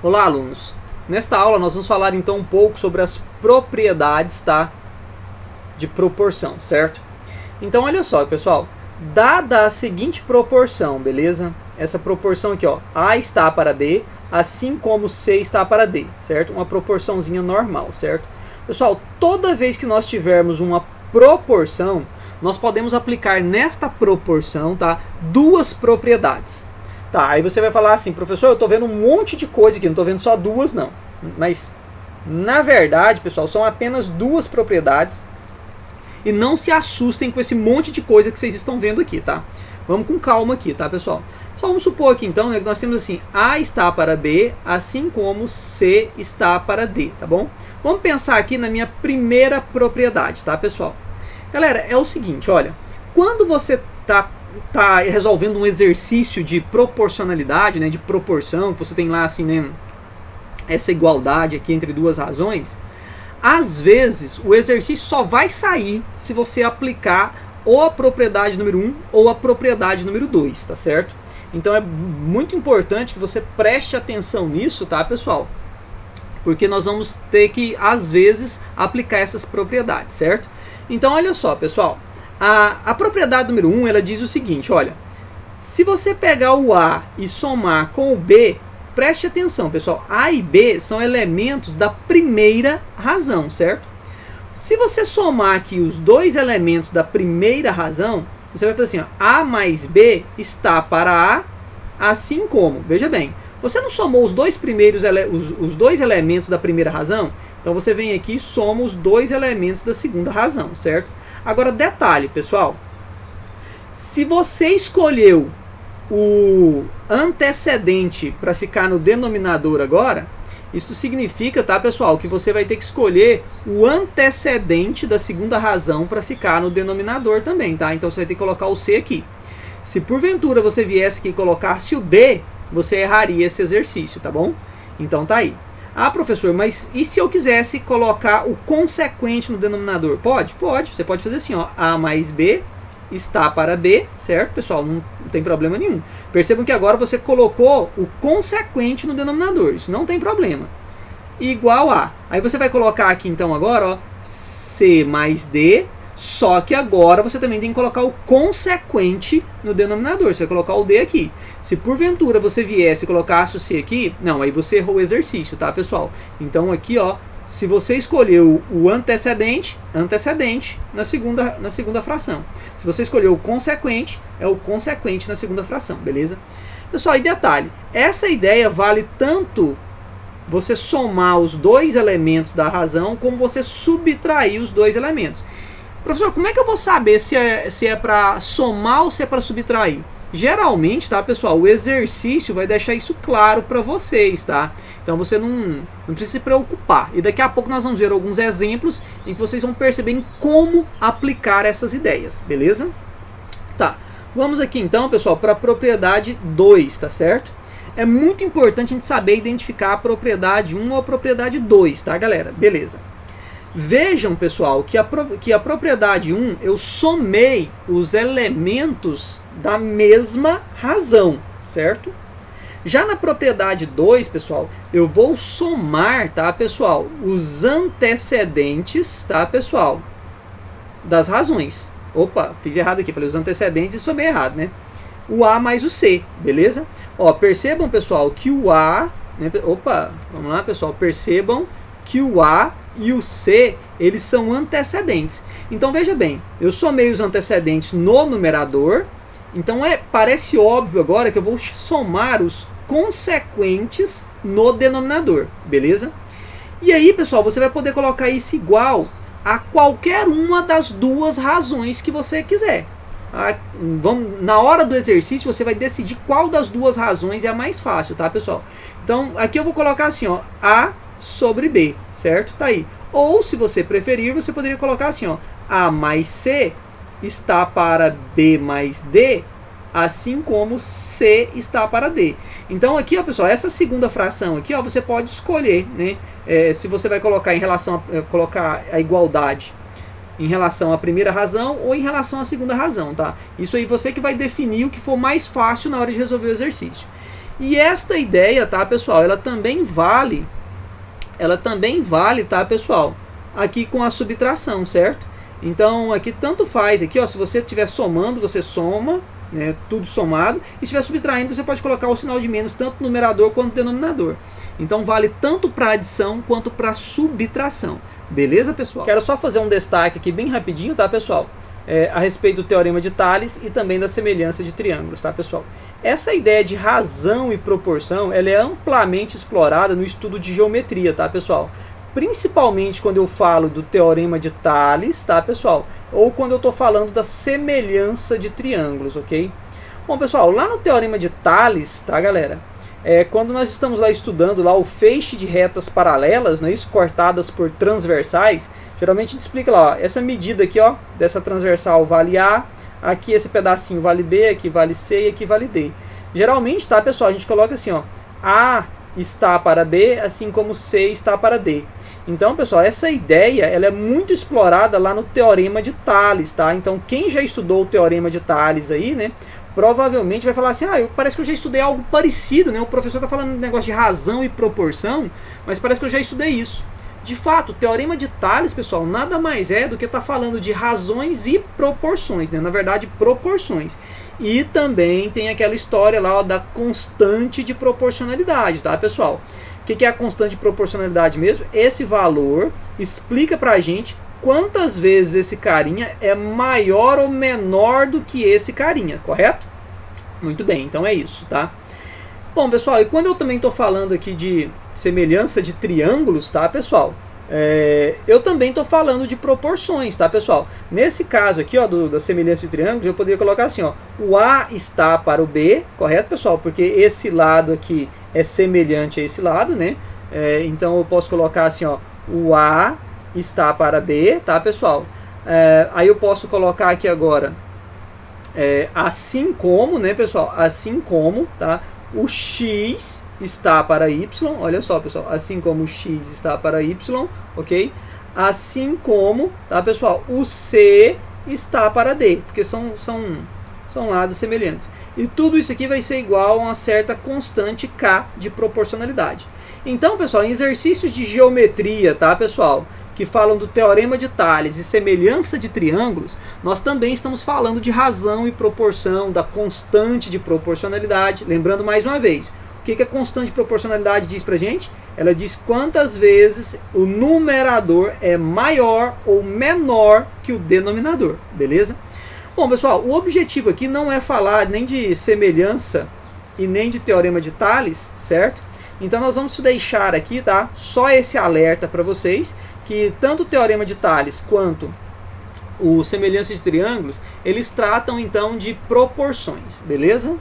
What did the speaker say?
Olá, alunos! Nesta aula nós vamos falar então um pouco sobre as propriedades, tá, de proporção, certo? Então olha só, pessoal, dada a seguinte proporção, beleza? Essa proporção aqui, ó, A está para B, assim como C está para D, certo? Uma proporçãozinha normal, certo? Pessoal, toda vez que nós tivermos uma proporção, nós podemos aplicar nesta proporção, tá, duas propriedades. Tá, aí você vai falar assim, professor, eu estou vendo um monte de coisa aqui, não estou vendo só duas não. Mas, na verdade, pessoal, são apenas duas propriedades. E não se assustem com esse monte de coisa que vocês estão vendo aqui, tá? Vamos com calma aqui, tá, pessoal? Só vamos supor aqui, então, né, que nós temos assim, A está para B, assim como C está para D, tá bom? Vamos pensar aqui na minha primeira propriedade, tá, pessoal? Galera, é o seguinte, olha, quando você tá resolvendo um exercício de proporcionalidade, né, de proporção, que você tem lá assim, né, essa igualdade aqui entre duas razões, às vezes o exercício só vai sair se você aplicar ou a propriedade número 1 ou a propriedade número 2, tá certo? Então é muito importante que você preste atenção nisso, tá, pessoal? Porque nós vamos ter que, às vezes, aplicar essas propriedades, certo? Então olha só, pessoal. A propriedade número 1, ela diz o seguinte, olha, se você pegar o A e somar com o B, preste atenção, pessoal, A e B são elementos da primeira razão, certo? Se você somar aqui os dois elementos da primeira razão, você vai fazer assim, ó, A mais B está para A, assim como, veja bem, você não somou os dois elementos da primeira razão? Então você vem aqui e soma os dois elementos da segunda razão, certo? Agora, detalhe, pessoal, se você escolheu o antecedente para ficar no denominador agora, isso significa, tá, pessoal, que você vai ter que escolher o antecedente da segunda razão para ficar no denominador também, tá? Então você vai ter que colocar o C aqui. Se porventura você viesse aqui e colocasse o D, você erraria esse exercício, tá bom? Então tá aí. Ah, professor, mas e se eu quisesse colocar o consequente no denominador? Pode? Pode. Você pode fazer assim, ó, A mais B está para B, certo, pessoal? Não tem problema nenhum. Percebam que agora você colocou o consequente no denominador. Isso não tem problema. Igual a. Aí você vai colocar aqui, então, agora, ó, C mais D, só que agora você também tem que colocar o consequente no denominador. Você vai colocar o D aqui. Se porventura você viesse e colocasse o C aqui, não, aí você errou o exercício, tá, pessoal? Então aqui, ó, se você escolheu o antecedente na segunda fração. Se você escolheu o consequente, é o consequente na segunda fração, beleza? Pessoal, e detalhe, essa ideia vale tanto você somar os dois elementos da razão, como você subtrair os dois elementos. Professor, como é que eu vou saber se é para somar ou se é para subtrair? Geralmente, tá, pessoal, o exercício vai deixar isso claro para vocês, tá? Então você não precisa se preocupar. E daqui a pouco nós vamos ver alguns exemplos em que vocês vão perceber como aplicar essas ideias, beleza? Tá, vamos aqui então, pessoal, para a propriedade 2, tá certo? É muito importante a gente saber identificar a propriedade 1 ou a propriedade 2, tá, galera? Beleza. Vejam, pessoal, que a propriedade 1, eu somei os elementos da mesma razão, certo? Já na propriedade 2, pessoal, eu vou somar, tá, pessoal, os antecedentes, tá, pessoal, das razões. Opa, fiz errado aqui, falei os antecedentes e somei errado, né? O A mais o C, beleza? Ó, percebam, pessoal, que o A, né, opa, vamos lá, pessoal, percebam que o A e o C, eles são antecedentes. Então veja bem, eu somei os antecedentes no numerador, então parece óbvio agora que eu vou somar os consequentes no denominador, beleza? E aí, pessoal, você vai poder colocar isso igual a qualquer uma das duas razões que você quiser. Na hora do exercício você vai decidir qual das duas razões é a mais fácil, tá, pessoal? Então aqui eu vou colocar assim, ó, A sobre B, certo? Tá aí. Ou, se você preferir, você poderia colocar assim, ó, A mais C está para B mais D, assim como C está para D. Então aqui, ó, pessoal, essa segunda fração aqui, ó, você pode escolher, né? Se você vai colocar colocar a igualdade em relação à primeira razão ou em relação à segunda razão, tá? Isso aí você que vai definir o que for mais fácil na hora de resolver o exercício. E esta ideia, tá, pessoal, ela também vale, tá, pessoal, aqui com a subtração, certo? Então aqui tanto faz, aqui ó, se você estiver somando, você soma, né, tudo somado, e se estiver subtraindo, você pode colocar o sinal de menos tanto no numerador quanto no denominador. Então vale tanto para adição quanto para subtração. Beleza, pessoal? Quero só fazer um destaque aqui bem rapidinho, tá, pessoal? A respeito do teorema de Tales e também da semelhança de triângulos, tá, pessoal? Essa ideia de razão e proporção, ela é amplamente explorada no estudo de geometria, tá, pessoal? Principalmente quando eu falo do teorema de Tales, tá, pessoal? Ou quando eu estou falando da semelhança de triângulos, ok? Bom, pessoal, lá no teorema de Tales, tá, galera? Quando nós estamos lá estudando lá o feixe de retas paralelas, não é isso? Cortadas por transversais, geralmente a gente explica lá, ó, essa medida aqui, ó, dessa transversal vale A, aqui esse pedacinho vale B, aqui vale C e aqui vale D. Geralmente, tá, pessoal, a gente coloca assim, ó, A está para B, assim como C está para D. Então, pessoal, essa ideia ela é muito explorada lá no teorema de Tales, tá? Então, quem já estudou o teorema de Tales aí, né, provavelmente vai falar assim, parece que eu já estudei algo parecido, né? O professor está falando de negócio de razão e proporção, mas parece que eu já estudei isso. De fato, o teorema de Tales, pessoal, nada mais é do que tá falando de razões e proporções, né? Na verdade, proporções. E também tem aquela história lá, ó, da constante de proporcionalidade, tá, pessoal? O que é a constante de proporcionalidade mesmo? Esse valor explica pra gente quantas vezes esse carinha é maior ou menor do que esse carinha, correto? Muito bem, então é isso, tá? Bom, pessoal, e quando eu também estou falando aqui de semelhança de triângulos, tá, pessoal? Eu também estou falando de proporções, tá, pessoal? Nesse caso aqui, ó, da semelhança de triângulos, eu poderia colocar assim, ó, o A está para o B, correto, pessoal? Porque esse lado aqui é semelhante a esse lado, né? Então eu posso colocar assim, ó, o A está para B, tá, pessoal? Aí eu posso colocar aqui agora, assim como, né, pessoal? Assim como, tá? O X está para Y, olha só, pessoal, assim como o X está para Y, ok? Assim como, tá, pessoal, o C está para D, porque são lados semelhantes. E tudo isso aqui vai ser igual a uma certa constante K de proporcionalidade. Então, pessoal, em exercícios de geometria, tá, pessoal, que falam do teorema de Tales e semelhança de triângulos, nós também estamos falando de razão e proporção, da constante de proporcionalidade. Lembrando mais uma vez, o que a constante de proporcionalidade diz pra gente? Ela diz quantas vezes o numerador é maior ou menor que o denominador, beleza? Bom, pessoal, o objetivo aqui não é falar nem de semelhança e nem de teorema de Tales, certo? Então nós vamos deixar aqui, tá, só esse alerta para vocês, que tanto o teorema de Tales quanto o semelhança de triângulos, eles tratam então de proporções, beleza?